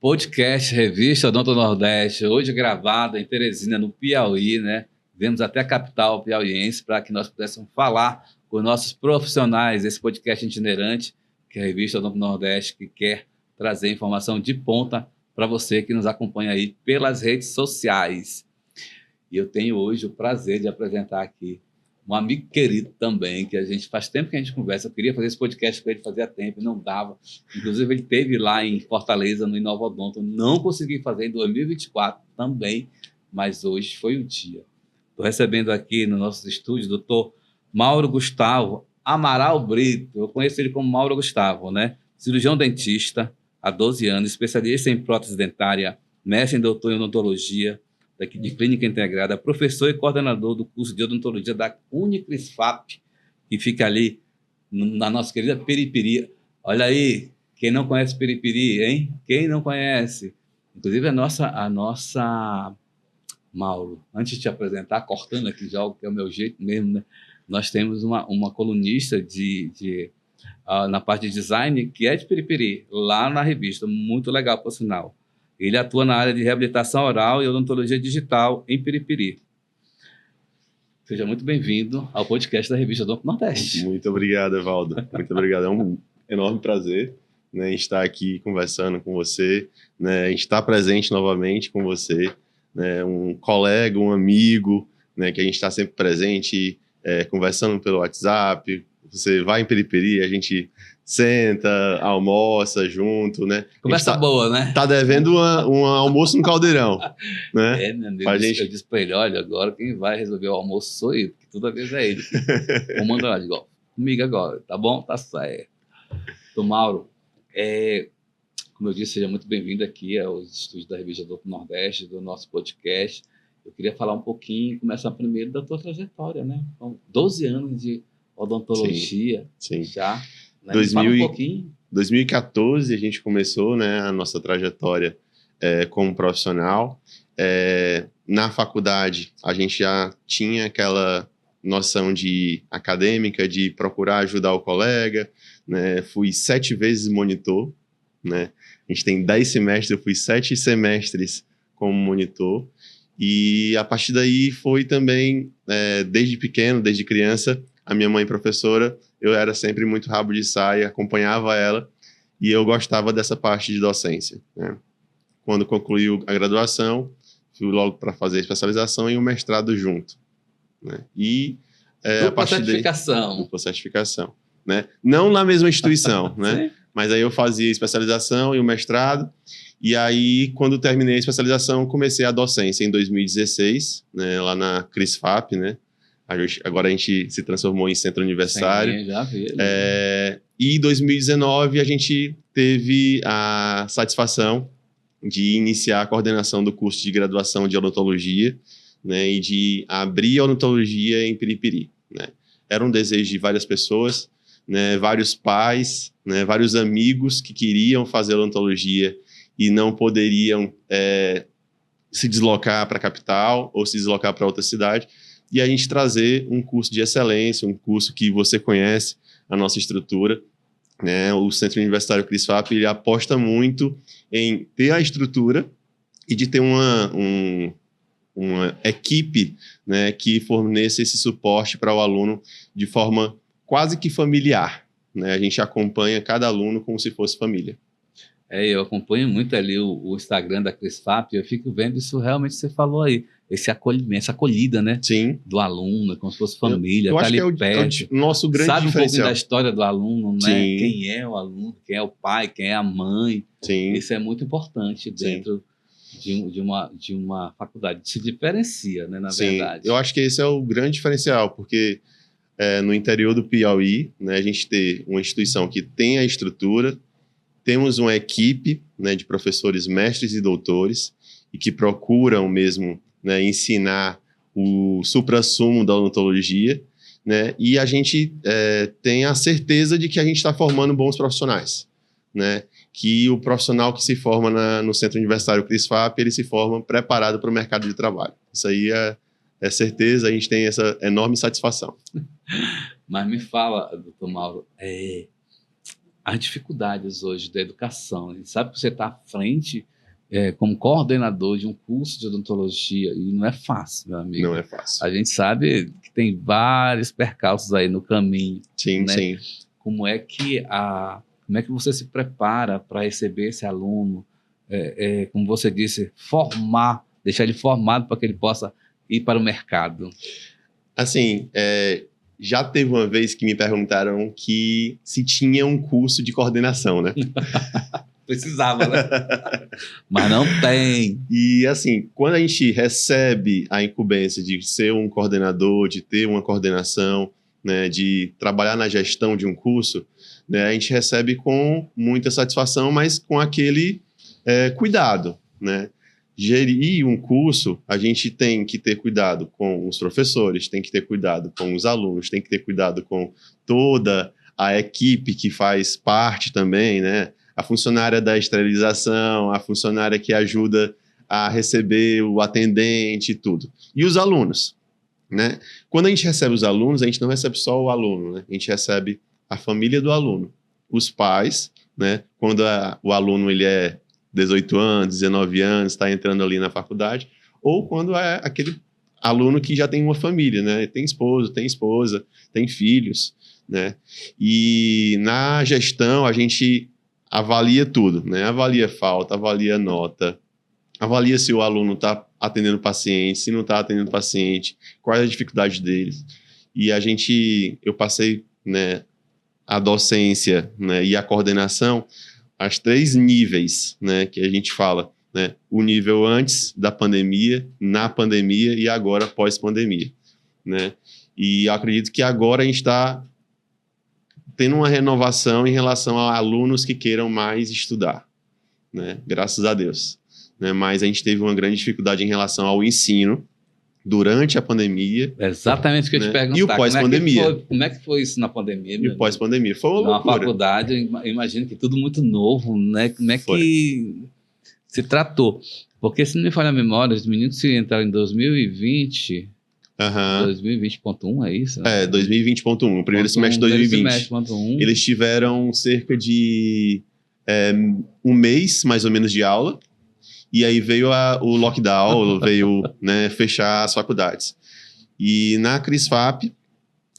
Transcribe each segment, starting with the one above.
Podcast Revista Odonto Nordeste, hoje gravado em Teresina, no Piauí, né? Viemos até a capital piauiense para que nós pudéssemos falar com nossos profissionais, esse podcast itinerante, que é a Revista Odonto Nordeste, que quer trazer informação de ponta para você que nos acompanha aí pelas redes sociais. E eu tenho hoje o prazer de apresentar aqui um amigo querido também, que a gente faz tempo que a gente conversa. Eu queria fazer esse podcast com ele, fazia tempo e não dava. Inclusive, ele esteve lá em Fortaleza, no Inova Odonto. Não consegui fazer em 2024 também, mas hoje foi o dia. Estou recebendo aqui no nosso estúdio o doutor Mauro Gustavo Amaral Brito. Eu conheço ele como Mauro Gustavo, né? Cirurgião dentista há 12 anos, especialista em prótese dentária, mestre em doutor em odontologia, daqui de Clínica Integrada, professor e coordenador do curso de odontologia da Unicrisfap, que fica ali na nossa querida Periperi. Olha aí, quem não conhece Periperi, hein? Quem não conhece? Inclusive a nossa Mauro, antes de te apresentar, cortando aqui já, que é o meu jeito mesmo, né? Nós temos uma colunista na parte de design, que é de Periperi, lá na revista, muito legal, por sinal. Ele atua na área de reabilitação oral e odontologia digital em Periperi. Seja muito bem-vindo ao podcast da Revista Odonto Nordeste. Muito obrigado, Evaldo. Muito obrigado. É um enorme prazer, né, estar aqui conversando com você, né, estar presente novamente com você, né, um colega, um amigo, né, que a gente está sempre presente, conversando pelo WhatsApp. Você vai em Periperi, a gente senta, almoça junto, né? Conversa boa, né? Tá devendo um almoço no caldeirão, né? Meu amigo, eu disse para ele, olha, agora quem vai resolver o almoço sou eu, porque toda vez é ele que comanda lá, digo, comigo agora, tá bom? Tá certo. Então, Mauro, como eu disse, seja muito bem-vindo aqui aos estúdios da Revista Odonto Nordeste, do nosso podcast. Eu queria falar um pouquinho, começar primeiro da tua trajetória, né? Então, 12 anos de odontologia, sim. Já, né? Fala um pouquinho. 2014 a gente começou, né, a nossa trajetória como profissional. Na faculdade a gente já tinha aquela noção de acadêmica, de procurar ajudar o colega, né? Fui 7 vezes monitor, né? A gente tem 10 semestres, eu fui 7 semestres como monitor. E a partir daí foi também, desde pequeno, desde criança, a minha mãe professora, eu era sempre muito rabo de saia, acompanhava ela e eu gostava dessa parte de docência, né? Quando concluiu a graduação, fui logo para fazer a especialização e o mestrado junto, né? E a partir dupla certificação, né? Não na mesma instituição, né? Mas aí eu fazia a especialização e o mestrado. E aí, quando terminei a especialização, comecei a docência em 2016, né? Lá na Crisfap, né? Agora a gente se transformou em centro universitário. Sim, já vi. E em 2019 a gente teve a satisfação de iniciar a coordenação do curso de graduação de odontologia, né, e de abrir a odontologia em Periperi, né. Era um desejo de várias pessoas, né, vários pais, né, vários amigos que queriam fazer odontologia e não poderiam se deslocar para a capital ou se deslocar para outra cidade. E a gente trazer um curso de excelência, um curso que você conhece, a nossa estrutura, né? O Centro Universitário Crisfap, ele aposta muito em ter a estrutura e de ter uma equipe, né, que forneça esse suporte para o aluno de forma quase que familiar, né? A gente acompanha cada aluno como se fosse família. Eu acompanho muito ali o Instagram da Crisfap e eu fico vendo isso realmente você falou aí, esse acolhimento, essa acolhida, né? Sim. Do aluno, como se fosse família, eu tá acho ali que é perto. o nosso grande sabe diferencial. Um pouquinho da história do aluno, né? Sim. Quem é o aluno, quem é o pai, quem é a mãe. Sim. Isso é muito importante dentro de uma faculdade. Se diferencia, né? Na verdade. Eu acho que esse é o grande diferencial, porque no interior do Piauí, né, a gente tem uma instituição que tem a estrutura, temos uma equipe, né, de professores, mestres e doutores, e que procuram mesmo, né, ensinar o suprassumo da odontologia, né, e a gente tem a certeza de que a gente está formando bons profissionais, né, que o profissional que se forma no Centro Universitário Crisfap, ele se forma preparado para o mercado de trabalho. Isso aí é certeza, a gente tem essa enorme satisfação. Mas me fala, doutor Mauro, as dificuldades hoje da educação. A gente sabe que você está à frente como coordenador de um curso de odontologia, e não é fácil, meu amigo. Não é fácil. A gente sabe que tem vários percalços aí no caminho. Sim, né? sim. Como é que você se prepara para receber esse aluno? Como você disse, deixar ele formado para que ele possa ir para o mercado. Assim, já teve uma vez que me perguntaram que se tinha um curso de coordenação, né? Precisava, né? Mas não tem. E assim, quando a gente recebe a incumbência de ser um coordenador, de ter uma coordenação, né, de trabalhar na gestão de um curso, né, a gente recebe com muita satisfação, mas com aquele cuidado, né? Gerir um curso, a gente tem que ter cuidado com os professores, tem que ter cuidado com os alunos, tem que ter cuidado com toda a equipe que faz parte também, né? A funcionária da esterilização, a funcionária que ajuda a receber o atendente e tudo. E os alunos, né? Quando a gente recebe os alunos, a gente não recebe só o aluno, né? A gente recebe a família do aluno, os pais, né? Quando o aluno ele é 18 anos, 19 anos, está entrando ali na faculdade, ou quando é aquele aluno que já tem uma família, né? Tem esposo, tem esposa, tem filhos, né? E na gestão a gente avalia tudo, né? Avalia falta, avalia nota, avalia se o aluno está atendendo paciente, se não está atendendo paciente, quais as dificuldades deles. E eu passei, né, a docência, né, e a coordenação, as 3 níveis, né, que a gente fala, né? O nível antes da pandemia, na pandemia e agora pós-pandemia, né? E eu acredito que agora a gente está tendo uma renovação em relação a alunos que queiram mais estudar, né? Graças a Deus. Né? Mas a gente teve uma grande dificuldade em relação ao ensino durante a pandemia. Exatamente o que eu te perguntar. E o pós-pandemia. Como é que foi isso na pandemia? E o pós-pandemia. Foi uma loucura. Na faculdade, eu imagino que tudo muito novo, né? Como é que se tratou? Porque, se não me falha a memória, os meninos se entraram em 2020... 2020.1, é isso? 2020.1, o primeiro semestre de 2020. Eles tiveram cerca de um mês, mais ou menos, de aula, e aí veio o lockdown, veio, né, fechar as faculdades. E na CRISFAP,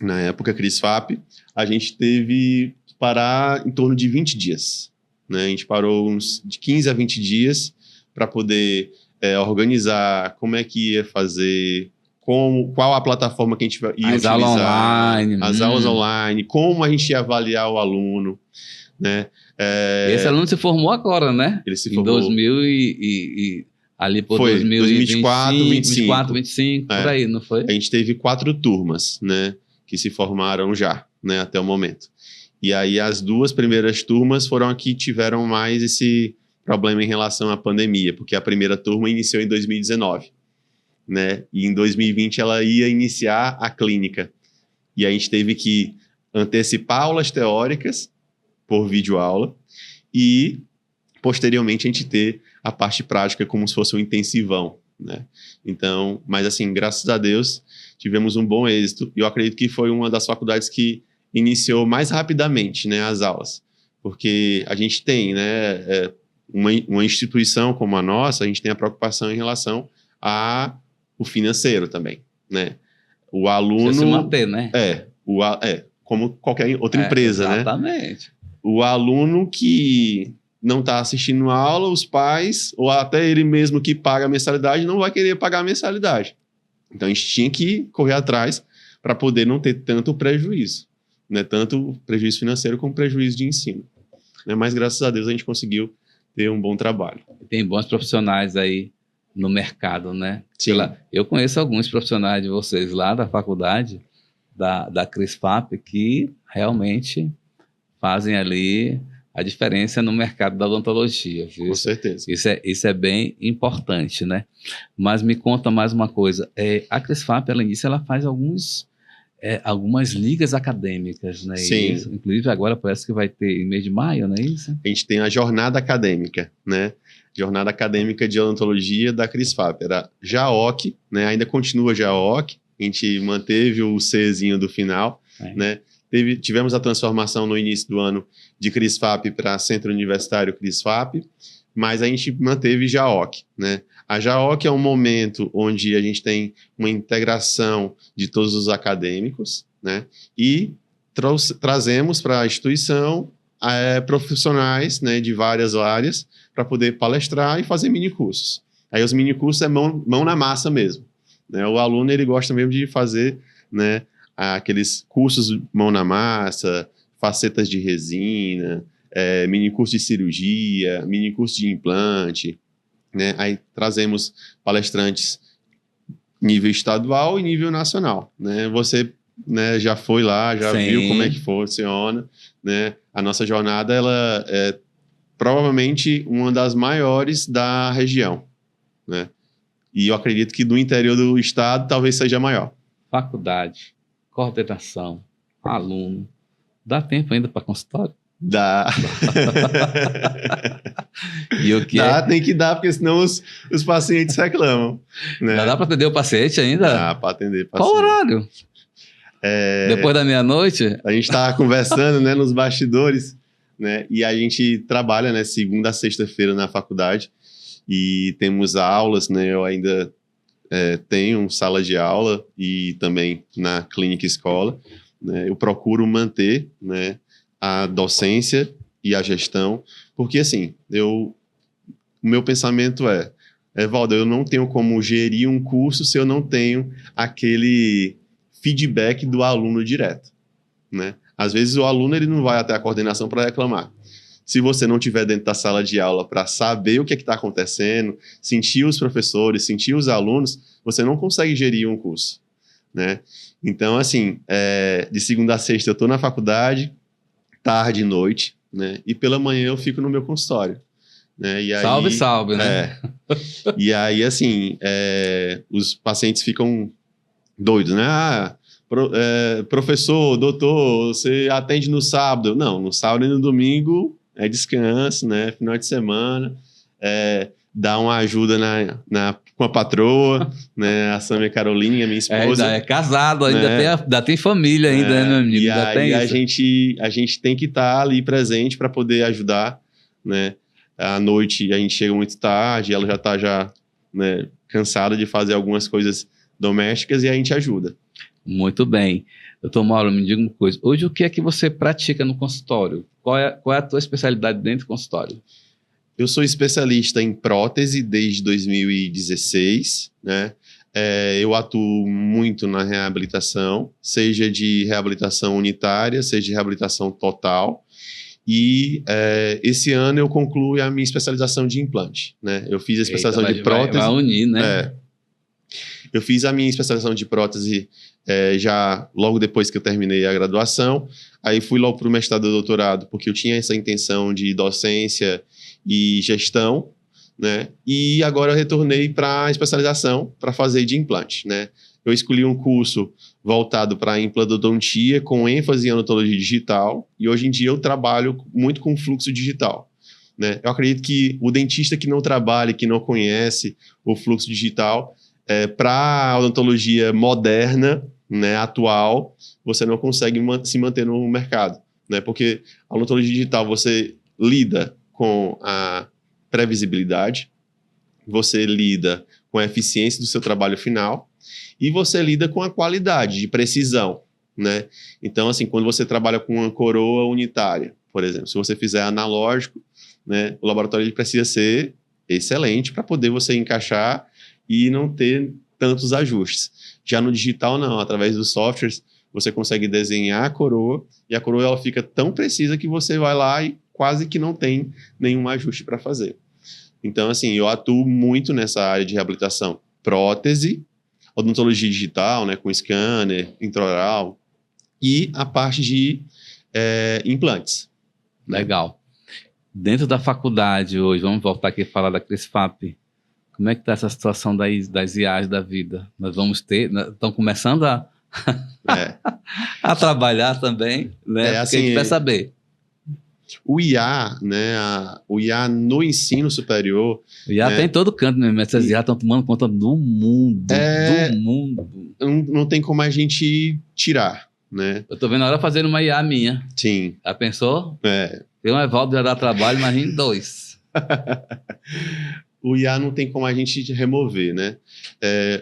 na época CRISFAP, a gente teve que parar em torno de 20 dias. Né? A gente parou uns de 15 a 20 dias para poder organizar como é que ia fazer... qual a plataforma que a gente ia utilizar, as aulas online, como a gente ia avaliar o aluno, né? Esse aluno se formou agora, né? Ele se formou. Em 2000 ali por 2024, 2025, por aí, não foi? A gente teve 4 turmas, né? Que se formaram já, né? Até o momento. E aí as 2 primeiras turmas foram a que tiveram mais esse problema em relação à pandemia, porque a primeira turma iniciou em 2019. Né? E em 2020 ela ia iniciar a clínica. E a gente teve que antecipar aulas teóricas por videoaula e, posteriormente, a gente ter a parte prática como se fosse um intensivão. Né? Então, mas assim, graças a Deus, tivemos um bom êxito. E eu acredito que foi uma das faculdades que iniciou mais rapidamente, né, as aulas. Porque a gente tem, né, uma instituição como a nossa, a gente tem a preocupação em relação o financeiro também, né? O aluno... Precisa se manter, né? Como qualquer outra empresa, exatamente. Né? O aluno que não está assistindo a aula, os pais, ou até ele mesmo que paga a mensalidade, não vai querer pagar a mensalidade. Então, a gente tinha que correr atrás para poder não ter tanto prejuízo, né? Tanto prejuízo financeiro como prejuízo de ensino. Né? Mas, graças a Deus, a gente conseguiu ter um bom trabalho. Tem bons profissionais aí no mercado, né? Sim. Eu conheço alguns profissionais de vocês lá da faculdade, da CRISFAP, que realmente fazem ali a diferença no mercado da odontologia. Viu? Com certeza. Isso é bem importante, né? Mas me conta mais uma coisa. A CRISFAP, além disso, ela faz algumas ligas acadêmicas, né? Sim. Isso, inclusive agora parece que vai ter em mês de maio, não é isso? A gente tem a jornada acadêmica, né? Jornada Acadêmica de Odontologia da CRISFAP. Era JAOC, né? Ainda continua JAOC. A gente manteve o Czinho do final, né? Tivemos a transformação no início do ano de CRISFAP para Centro Universitário CRISFAP. mas a gente manteve JAOC, né? A JAOC é um momento onde a gente tem uma integração de todos os acadêmicos, né? E trazemos para a instituição profissionais, né, de várias áreas para poder palestrar e fazer minicursos. Aí os minicursos é mão na massa mesmo, né? O aluno ele gosta mesmo de fazer, né, aqueles cursos mão na massa, facetas de resina, mini curso de cirurgia, mini curso de implante, né? Aí trazemos palestrantes nível estadual e nível nacional, né? Você, né, já foi lá, já Sim. viu como é que funciona, né? A nossa jornada, ela é provavelmente uma das maiores da região, né? E eu acredito que do interior do estado talvez seja maior. Faculdade, coordenação, aluno. Dá tempo ainda para consultório? Dá. E o que Dá, tem que dar, porque senão os pacientes reclamam, né? Dá para atender o paciente ainda? Dá para atender paciente. Qual horário? Depois da meia-noite? A gente estava conversando, né, nos bastidores, né? E a gente trabalha, né, segunda a sexta-feira na faculdade e temos aulas, né? Eu ainda tenho sala de aula e também na clínica escola, né? Eu procuro manter, né, a docência e a gestão, porque assim, o meu pensamento Valdo, eu não tenho como gerir um curso se eu não tenho aquele feedback do aluno direto, né? Às vezes o aluno ele não vai até a coordenação para reclamar. Se você não estiver dentro da sala de aula para saber o que está acontecendo, sentir os professores, sentir os alunos, você não consegue gerir um curso, né? Então, assim, de segunda a sexta eu estou na faculdade, tarde e noite, né? E pela manhã eu fico no meu consultório, né? E aí, Salve, né? E aí, assim, os pacientes ficam doidos, né? Professor, doutor, você atende no sábado? Não, no sábado e no domingo é descanso, né? Final de semana, dá uma ajuda com a patroa, né? A Sâmia Carolina, minha esposa. É casado, ainda, né? ainda tem família ainda, né, meu amigo? E ainda aí tem a gente tem que estar ali presente para poder ajudar, né? À noite a gente chega muito tarde, ela já está né, cansada de fazer algumas coisas domésticas e a gente ajuda. Muito bem. Doutor Mauro, me diga uma coisa. Hoje, o que é que você pratica no consultório? Qual é a tua especialidade dentro do consultório? Eu sou especialista em prótese desde 2016, né? Eu atuo muito na reabilitação, seja de reabilitação unitária, seja de reabilitação total. E esse ano eu concluo a minha especialização de implante, né? Eu fiz a especialização de prótese. Vai unir, né? Eu fiz a minha especialização de prótese já logo depois que eu terminei a graduação. Aí fui logo para o mestrado e doutorado, porque eu tinha essa intenção de docência e gestão, né? E agora eu retornei para a especialização para fazer de implante, né? Eu escolhi um curso voltado para implantodontia com ênfase em odontologia digital e hoje em dia eu trabalho muito com fluxo digital, né? Eu acredito que o dentista que não trabalha, que não conhece o fluxo digital, para a odontologia moderna, né, atual, você não consegue se manter no mercado, né? Porque a odontologia digital você lida com a previsibilidade, você lida com a eficiência do seu trabalho final e você lida com a qualidade de precisão, né? Então, assim, quando você trabalha com uma coroa unitária, por exemplo, se você fizer analógico, né, o laboratório ele precisa ser excelente para poder você encaixar e não ter tantos ajustes. Já no digital, não. Através dos softwares, você consegue desenhar a coroa e a coroa ela fica tão precisa que você vai lá e quase que não tem nenhum ajuste para fazer. Então, assim, eu atuo muito nessa área de reabilitação. Prótese, odontologia digital, né, com scanner, intraoral e a parte de implantes. Legal. Dentro da faculdade hoje, vamos voltar aqui a falar da CRISFAP. Como é que está essa situação das IAs da vida? Nós vamos ter... Estão começando a trabalhar também, né? Porque assim, a gente vai saber. O IA, né? O IA no ensino superior... O IA tem em todo canto, né? Essas IA estão tomando conta do mundo. Do mundo. Não tem como a gente tirar, né? Eu tô vendo a hora fazendo uma IA minha. Sim. Já pensou? Tem um Evaldo já dá trabalho, imagina 2. O IA não tem como a gente remover, né?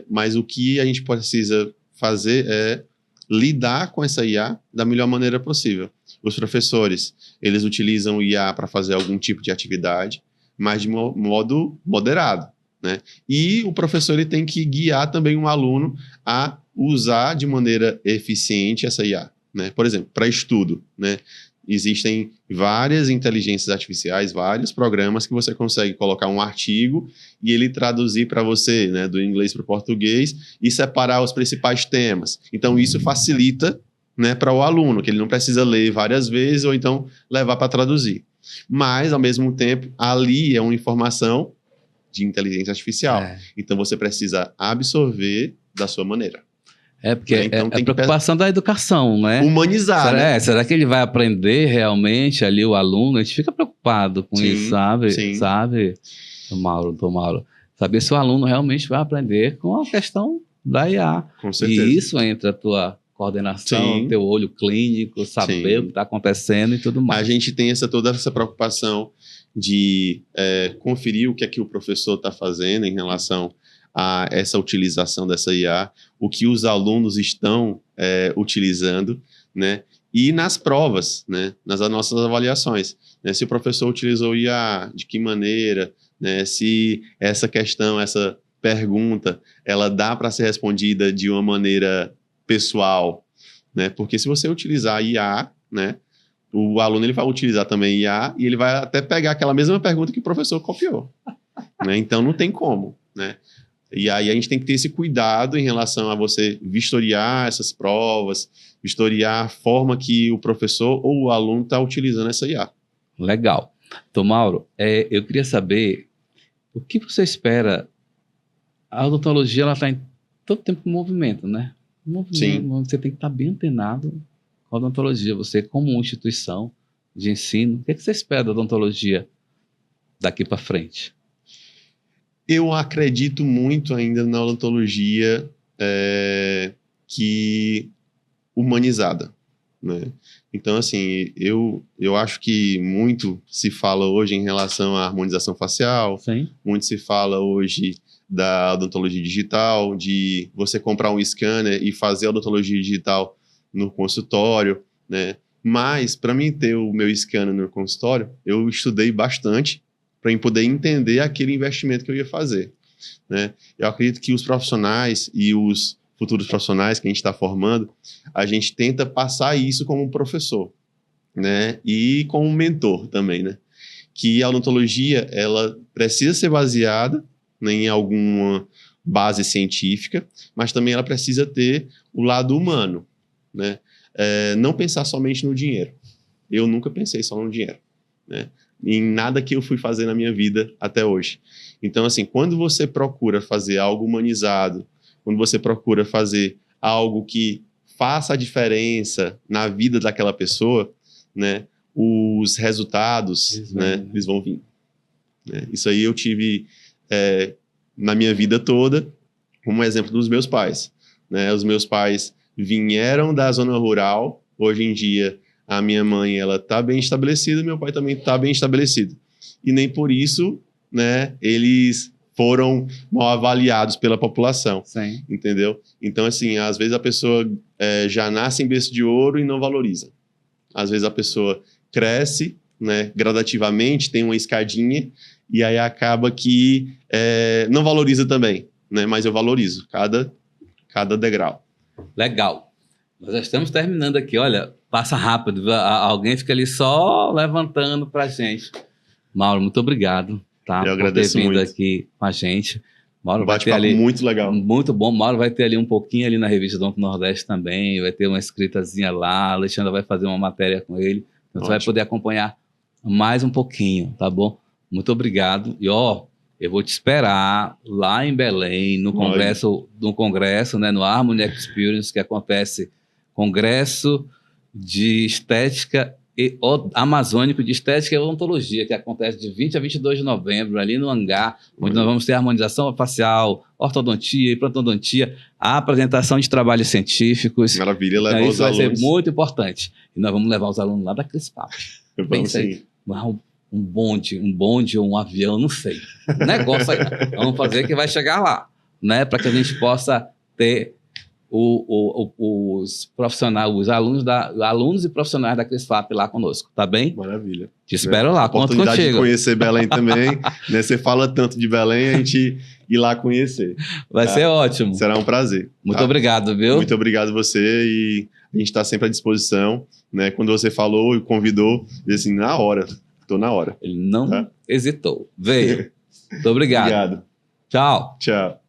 Mas o que a gente precisa fazer é lidar com essa IA da melhor maneira possível. Os professores, eles utilizam o IA para fazer algum tipo de atividade, mas de modo moderado, né? E o professor ele tem que guiar também um aluno a usar de maneira eficiente essa IA, né? Por exemplo, para estudo, né? Existem várias inteligências artificiais, vários programas que você consegue colocar um artigo e ele traduzir para você, né, do inglês para o português e separar os principais temas. Então, isso facilita, né, para o aluno, que ele não precisa ler várias vezes ou então levar para traduzir. Mas, ao mesmo tempo, ali é uma informação de inteligência artificial. Então, você precisa absorver da sua maneira. Porque então, é a preocupação da educação, né? Humanizar, né? Será que ele vai aprender realmente ali, o aluno? A gente fica preocupado com isso, sabe? Sim. Sabe, Mauro? Saber se o aluno realmente vai aprender com a questão da IA. Com certeza. E isso entra a tua coordenação, teu olho clínico, saber o que está acontecendo e tudo mais. A gente tem toda essa preocupação de conferir o que é que o professor está fazendo em relação a essa utilização dessa IA, o que os alunos estão utilizando, né? E nas provas, né? Nas nossas avaliações, né? Se o professor utilizou IA, de que maneira, né? Se essa questão, essa pergunta, ela dá para ser respondida de uma maneira pessoal, né? Porque se você utilizar IA, né? O aluno ele vai utilizar também IA e ele vai até pegar aquela mesma pergunta que o professor copiou, né? Então não tem como, né? E aí a gente tem que ter esse cuidado em relação a você vistoriar essas provas, vistoriar a forma que o professor ou o aluno está utilizando essa IA. Legal. Então, Mauro, eu queria saber o que você espera. A odontologia está em todo tempo em movimento, né? Sim. Você tem que estar bem antenado com a odontologia. Você, como instituição de ensino, o que você espera da odontologia daqui para frente? Eu acredito muito ainda na odontologia que humanizada, né? Então, assim, eu acho que muito se fala hoje em relação à harmonização facial, Sim. Muito se fala hoje da odontologia digital, de você comprar um scanner e fazer a odontologia digital no consultório, né? Mas, para mim ter o meu scanner no consultório, eu estudei bastante para poder entender aquele investimento que eu ia fazer, né? Eu acredito que os profissionais e os futuros profissionais que a gente está formando, a gente tenta passar isso como um professor, né? E como um mentor também, né? Que a odontologia, ela precisa ser baseada, né, em alguma base científica, mas também ela precisa ter o lado humano, né? Não pensar somente no dinheiro. Eu nunca pensei só no dinheiro, né? Em nada que eu fui fazer na minha vida até hoje. Então, assim, quando você procura fazer algo humanizado, quando você procura fazer algo que faça a diferença na vida daquela pessoa, né, os resultados, né, eles vão vir. Né? Isso aí eu tive na minha vida toda, como exemplo dos meus pais. Né? Os meus pais vieram da zona rural, hoje em dia a minha mãe ela está bem estabelecida, meu pai também está bem estabelecido. E nem por isso, né, eles foram mal avaliados pela população. Sim. Entendeu? Então, assim, às vezes a pessoa já nasce em berço de ouro e não valoriza. Às vezes a pessoa cresce, né, gradativamente, tem uma escadinha, e aí acaba que não valoriza também, né? Mas eu valorizo cada degrau. Legal. Nós já estamos terminando aqui, olha, passa rápido, alguém fica ali só levantando pra gente. Mauro, muito obrigado, tá? Eu agradeço por ter vindo muito aqui com a gente. Mauro vai ter bate-papo ali muito legal. Muito bom. Mauro vai ter ali um pouquinho ali na revista Odonto Nordeste também, vai ter uma escritazinha lá, a Alexandra vai fazer uma matéria com ele, então você vai poder acompanhar mais um pouquinho, tá bom? Muito obrigado. E ó, eu vou te esperar lá em Belém, no congresso, né, no Harmony Experience, que acontece Congresso de Estética Amazônico de Estética e Odontologia, que acontece de 20 a 22 de novembro, ali no hangar, onde nós vamos ter harmonização facial, ortodontia e prontodontia, a apresentação de trabalhos científicos. Maravilha, levar os alunos. Isso vai ser alunos. muito importante. E nós vamos levar os alunos lá da Crispap. Vamos sim. um bonde ou um avião, não sei. Negócio aí. Vamos fazer que vai chegar lá, né? Para que a gente possa ter os profissionais, os alunos e profissionais da CRISFAP lá conosco, tá bem? Maravilha. Te espero lá, conto Oportunidade contigo. de conhecer Belém também, né? Você fala tanto de Belém, a gente ir lá conhecer. Vai ser ótimo. Será um prazer. Muito obrigado, viu? Muito obrigado a você e a gente está sempre à disposição, né? Quando você falou e convidou, eu disse assim, na hora, estou na hora. Ele não hesitou. Veio. Muito obrigado. Obrigado. Tchau. Tchau.